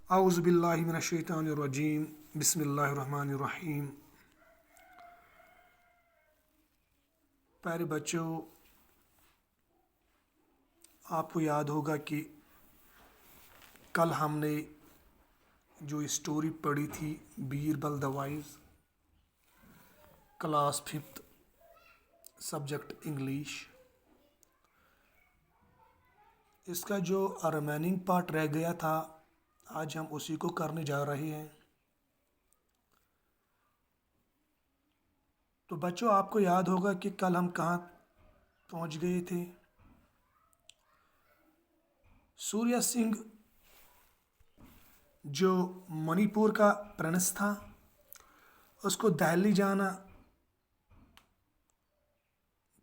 औज़ु बिल्लाहि मिनश शैतानिर रजीम बिस्मिल्लाहिर रहमानिर रहीम। प्यारे बच्चों, आपको याद होगा कि कल हमने जो स्टोरी पढ़ी थी Birbal the wise, class 5th, subject English. इसका जो रिमेनिंग पार्ट रह गया था, आज हम उसी को करने जा रहे हैं। तो बच्चों, आपको याद होगा कि कल हम कहाँ पहुँच गए थे। सूर्य सिंह जो मणिपुर का प्रिंस था, उसको दिल्ली जाना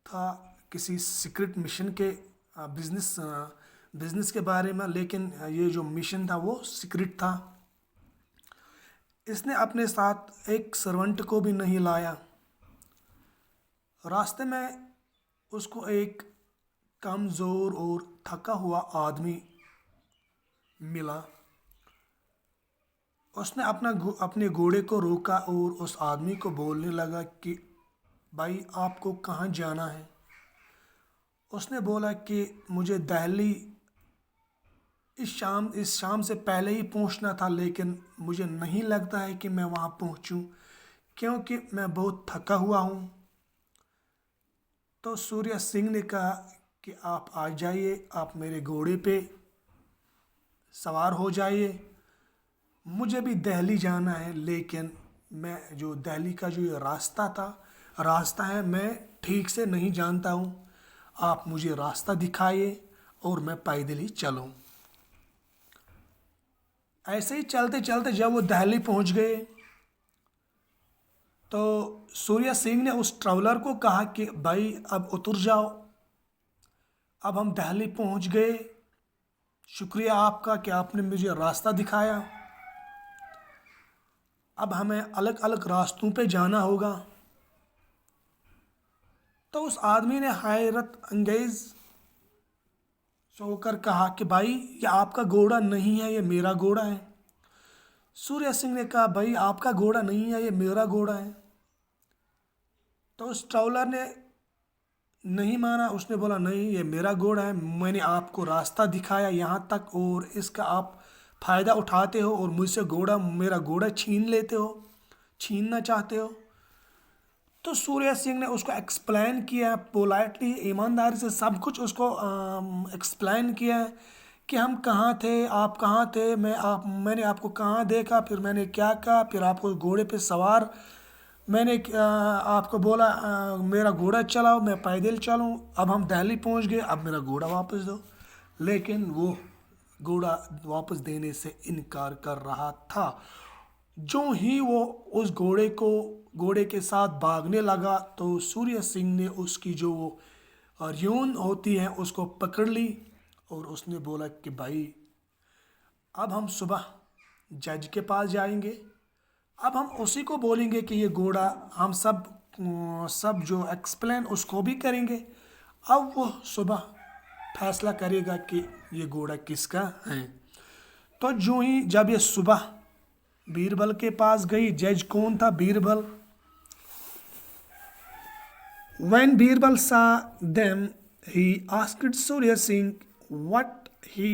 था किसी सीक्रेट मिशन के बिजनेस के बारे में, लेकिन ये जो मिशन था वो सीक्रेट था। इसने अपने साथ एक सर्वेंट को भी नहीं लाया। रास्ते में उसको एक कमज़ोर और थका हुआ आदमी मिला। उसने अपने घोड़े को रोका और उस आदमी को बोलने लगा कि भाई, आपको कहाँ जाना है। उसने बोला कि मुझे दिल्ली इस शाम से पहले ही पहुंचना था, लेकिन मुझे नहीं लगता है कि मैं वहां पहुंचूं क्योंकि मैं बहुत थका हुआ हूं। तो सूर्य सिंह ने कहा कि आप आ जाइए, आप मेरे घोड़े पे सवार हो जाइए। मुझे भी दिल्ली जाना है, लेकिन मैं जो दिल्ली का जो ये रास्ता है, मैं ठीक से नहीं जानता हूँ। आप मुझे रास्ता दिखाइए और मैं पैदल ही चलूँ। ऐसे ही चलते चलते जब वो दिल्ली पहुँच गए तो सूर्य सिंह ने उस ट्रैवलर को कहा कि भाई, अब उतर जाओ, अब हम दिल्ली पहुँच गए। शुक्रिया आपका कि आपने मुझे रास्ता दिखाया। अब हमें अलग अलग रास्तों पे जाना होगा। तो उस आदमी ने हैरत अंगेज होकर कहा कि भाई, ये आपका घोड़ा नहीं है, ये मेरा घोड़ा है। सूर्य सिंह ने कहा, भाई आपका घोड़ा नहीं है, ये मेरा घोड़ा है। तो उस ट्रैवलर ने नहीं माना। उसने बोला, नहीं, ये मेरा घोड़ा है। मैंने आपको रास्ता दिखाया यहाँ तक और इसका आप फ़ायदा उठाते हो और मुझसे मेरा घोड़ा छीनना चाहते हो। तो सूर्य सिंह ने उसको एक्सप्लेन किया, पोलाइटली, ईमानदारी से सब कुछ उसको एक्सप्लेन किया कि हम कहाँ थे, आप कहाँ थे, मैंने आपको कहाँ देखा, फिर मैंने क्या कहा, फिर आपको घोड़े पे सवार मैंने आपको बोला मेरा घोड़ा चलाओ, मैं पैदल चलूँ। अब हम दिल्ली पहुँच गए, अब मेरा घोड़ा वापस दो। लेकिन वो घोड़ा वापस देने से इनकार कर रहा था। जो ही वो उस घोड़े के साथ भागने लगा तो सूर्य सिंह ने उसकी जो वो र्यून होती है उसको पकड़ ली और उसने बोला कि भाई, अब हम सुबह जज के पास जाएंगे। अब हम उसी को बोलेंगे कि ये घोड़ा, हम सब जो एक्सप्लेन उसको भी करेंगे। अब वो सुबह फैसला करेगा कि ये घोड़ा किसका है। तो जब ये सुबह बीरबल के पास गई, जज कौन था? Birbal. When Birbal saw them, he asked Surya Singh what he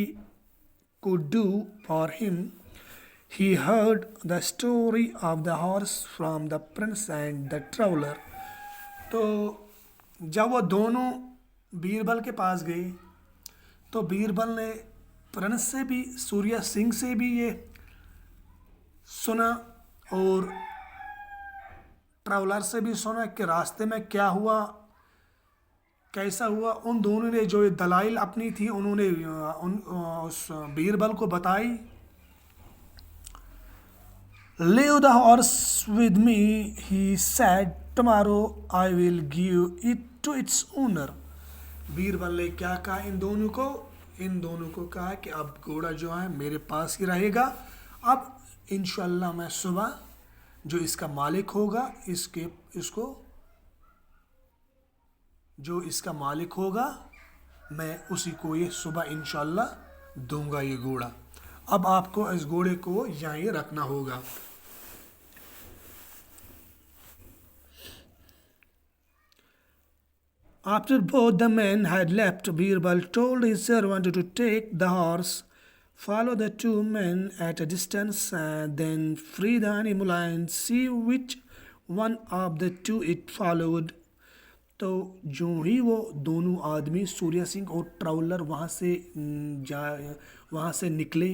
could do for him. He heard the story of the horse from the prince and the traveler. तो जब वो दोनों बीरबल के पास गए तो बीरबल ने प्रिंस से भी, सूर्य सिंह से भी ये सुना और ट्रैवलर से भी सुना कि रास्ते में क्या हुआ, कैसा हुआ। उन दोनों ने जो दलाइल अपनी थी उन्होंने उस बीरबल को बताई। Leave the horse with me, he said. Tomorrow I will give it to its owner. Birbal ने क्या कहा इन दोनों को कहा कि अब घोड़ा जो है मेरे पास ही रहेगा। अब इंशाल्लाह मैं सुबह जो इसका मालिक होगा, इसका मालिक होगा, मैं उसी को ये सुबह इंशाल्लाह दूंगा ये घोड़ा। अब आपको इस घोड़े को यहीं रखना होगा। After both the men had left, Birbal told his servant to take the horse, follow the two men at a distance, and then free the animal and see which one of the two it followed. तो जो ही वो दोनों आदमी सूर्य सिंह और ट्राउलर वहाँ से निकले,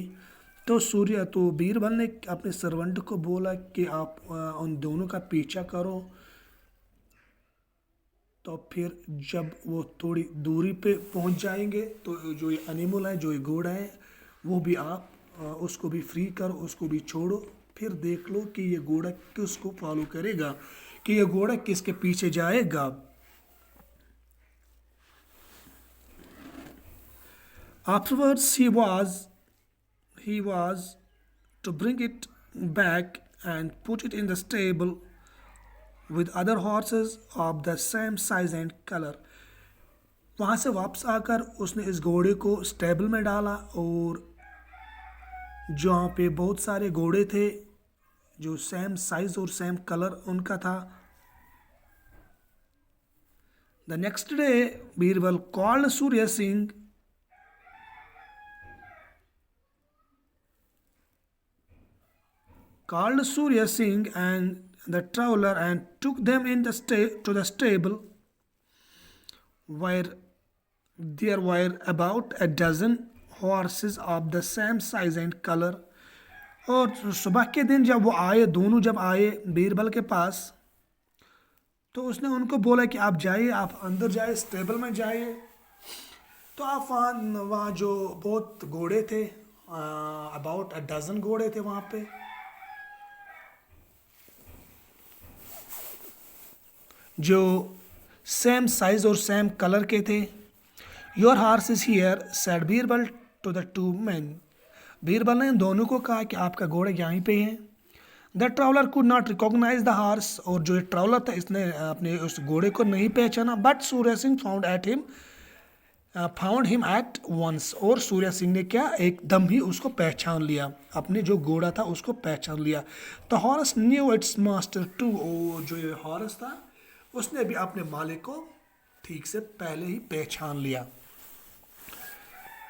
तो बीरबल ने अपने सर्वेंट को बोला कि आप उन दोनों का पीछा करो। तो फिर जब वो थोड़ी दूरी पे पहुंच जाएंगे तो जो ये एनिमल है, जो ये घोड़ा है, वो भी आप उसको भी फ्री करो, उसको भी छोड़ो। फिर देख लो कि ये घोड़ा किसको फॉलो करेगा, कि ये घोड़ा किसके पीछे जाएगा। Afterwards he was to bring it back and put it in the stable with other horses of the same size and color. वहाँ से वापस आकर उसने इस घोड़े को स्टेबल में डाला, और जहाँ पे बहुत सारे घोड़े थे जो सेम साइज और सेम कलर उनका था। The next day, Birbal called Surya Singh and the traveler and took them in to the stable, where there were about a dozen horses of the same size and color. और सुबह के दिन जब वो आए, दोनों जब आए बीरबल के पास, तो उसने उनको बोला कि आप जाइए, आप अंदर जाइए, स्टेबल में जाइए। तो आप वहाँ जो बहुत घोड़े थे, अबाउट अ डजन घोड़े थे वहाँ पे, जो सेम साइज और सेम कलर के थे। Your horse is here said Birbal to the two man. Birbal ने दोनों को कहा कि आपका घोड़ा यहीं पे है। The traveller could not recognise the horse, और जो ट्रैवलर था इसने अपने उस घोड़े को नहीं पहचाना। But Surya Singh found him at once, और सूर्य सिंह ने क्या, एकदम ही उसको पहचान लिया, अपने जो घोड़ा था उसको पहचान लिया। The horse knew its master too, और जो ये हॉर्स था उसने भी अपने मालिक को ठीक से पहले ही पहचान लिया।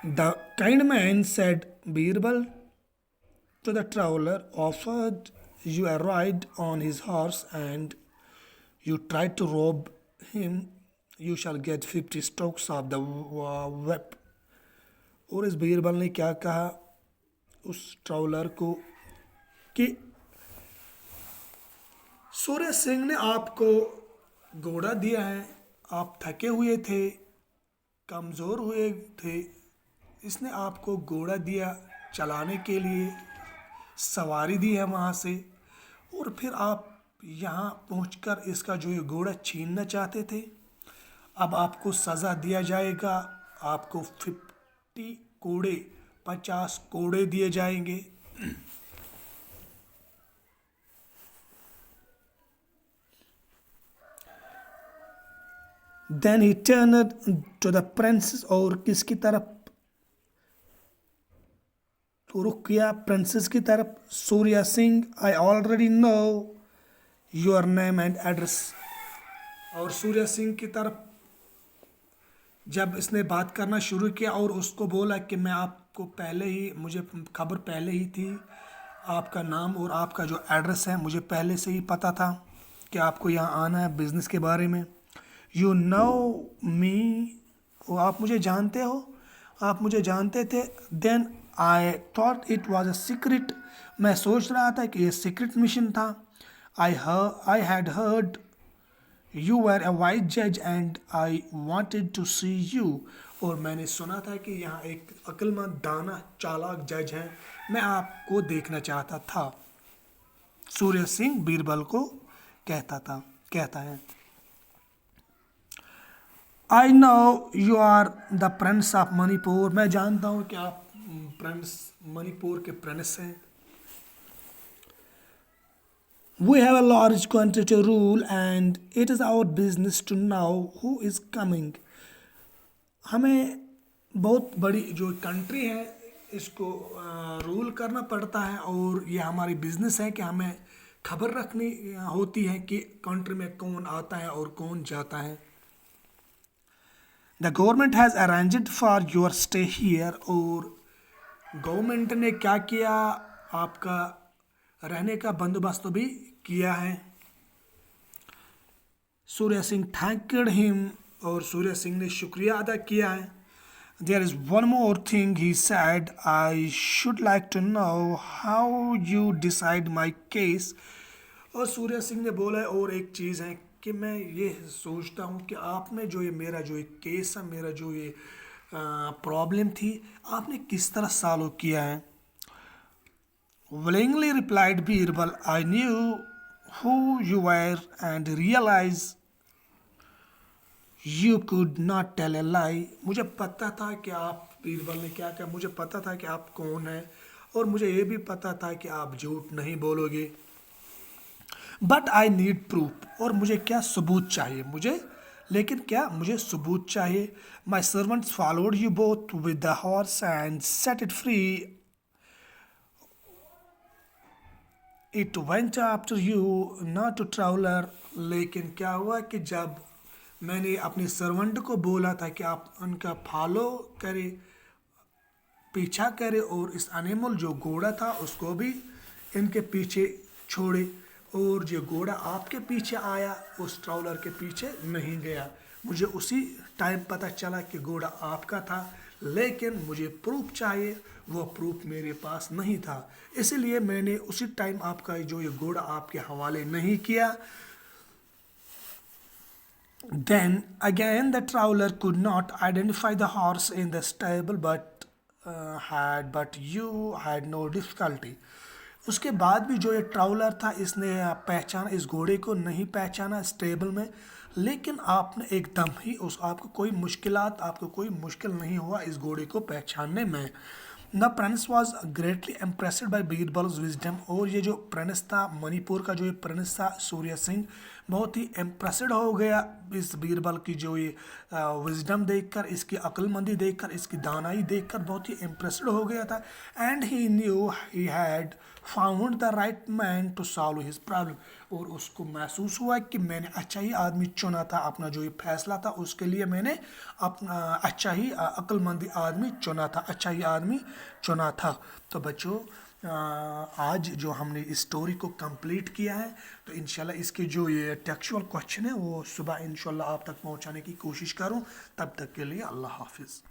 The kind man said Birbal to the traveler, offered you a ride on his horse and you tried to rob him, you shall get 50 strokes of the whip. और इस बीरबल ने क्या कहा उस ट्रैवलर को कि सूर्य सिंह ने आपको घोड़ा दिया है, आप थके हुए थे, कमज़ोर हुए थे, इसने आपको घोड़ा दिया चलाने के लिए, सवारी दी है वहाँ से, और फिर आप यहाँ पहुँचकर इसका जो ये घोड़ा छीनना चाहते थे। अब आपको सज़ा दिया जाएगा, आपको 50 कोड़े दिए जाएंगे। Then he turned to the princess, और किसकी तरफ रुक किया, प्रिंसेस की तरफ। Surya Singh, I already know your name and address. और सूर्या सिंह की तरफ जब इसने बात करना शुरू किया और उसको बोला कि मैं आपको पहले ही, मुझे खबर पहले ही थी, आपका नाम और आपका जो एड्रेस है मुझे पहले से ही पता था कि आपको यहाँ आना है बिज़नेस के बारे में। यू नो मी, वो आप मुझे जानते हो, आप मुझे जानते थे। Then I thought it was a secret, मैं सोच रहा था कि ये सीक्रेट मिशन था। I had heard you were a wise जज and I wanted to see you, और मैंने सुना था कि यहाँ एक अक्लमंद, दाना, चालाक जज हैं, मैं आपको देखना चाहता था। सूर्य सिंह बीरबल को कहता है I know you are the prince of Manipur, मैं जानता हूँ कि आप प्रिंस, मणिपुर के प्रिंस हैं। We have a large country to rule and it is our business to know who is coming. हमें बहुत बड़ी जो कंट्री है, इसको रूल करना पड़ता है, और ये हमारी बिजनेस है कि हमें खबर रखनी होती है कि कंट्री में कौन आता है और कौन जाता है। The government has arranged for your stay here, और गवर्नमेंट ने क्या किया, आपका रहने का बंदोबस्त भी किया है। सूर्य सिंह थैंक्ड हिम, और सूर्य सिंह ने शुक्रिया अदा किया है। There is one more thing he said, I should like to know how you decide my case. और सूर्य सिंह ने बोला है, और एक चीज़ है कि मैं ये सोचता हूँ कि आपने जो ये मेरा जो ये केस है, मेरा जो ये प्रॉब्लम थी, आपने किस तरह सॉल्व किया है। Willingly replied Birbal, I knew who you were and realized you could not tell a lie. मुझे पता था कि आप, बीरबल ने क्या कहा, मुझे पता था कि आप कौन हैं, और मुझे ये भी पता था कि आप झूठ नहीं बोलोगे। बट आई नीड प्रूफ, और मुझे क्या सबूत चाहिए, लेकिन क्या मुझे सबूत चाहिए। My servants followed you both with the horse and set it free, it went after you not to traveller. लेकिन क्या हुआ कि जब मैंने अपने सर्वेंट को बोला था कि आप उनका फॉलो करें, पीछा करे, और इस अनिमल जो घोड़ा था उसको भी इनके पीछे छोड़े, और जो घोड़ा आपके पीछे आया उस ट्रैवलर के पीछे नहीं गया। मुझे उसी टाइम पता चला कि घोड़ा आपका था, लेकिन मुझे प्रूफ चाहिए, वो प्रूफ मेरे पास नहीं था, इसलिए मैंने उसी टाइम आपका जो ये घोड़ा आपके हवाले नहीं किया। Then again the traveler could not identify the horse in the stable, but you had no difficulty. उसके बाद भी जो ये ट्रैवलर था, इसने पहचाना, इस घोड़े को नहीं पहचाना स्टेबल में, लेकिन आपने एकदम ही आपको कोई मुश्किल नहीं हुआ इस घोड़े को पहचानने में। The Prince was greatly impressed by Birbal's wisdom, और ये जो प्रिंस था, मणिपुर का जो ये प्रिंस था सूर्य सिंह, बहुत ही इम्प्रेस्ड हो गया इस बीरबल की जो ये विजडम देखकर, इसकी अक्लमंदी देखकर, इसकी दानाई देखकर बहुत ही इम्प्रेस्ड हो गया था। And he knew he had found the right man to solve his problem, और उसको महसूस हुआ कि मैंने अच्छा ही आदमी चुना था, अपना जो ये फैसला था उसके लिए मैंने अपना अच्छा ही अक्लमंदी आदमी चुना था। तो बच्चों, आज जो हमने इस स्टोरी को कंप्लीट किया है, तो इंशाल्लाह इसके जो ये टेक्सचुअल क्वेश्चन है वो सुबह इंशाल्लाह आप तक पहुंचाने की कोशिश करूं। तब तक के लिए अल्लाह हाफिज़।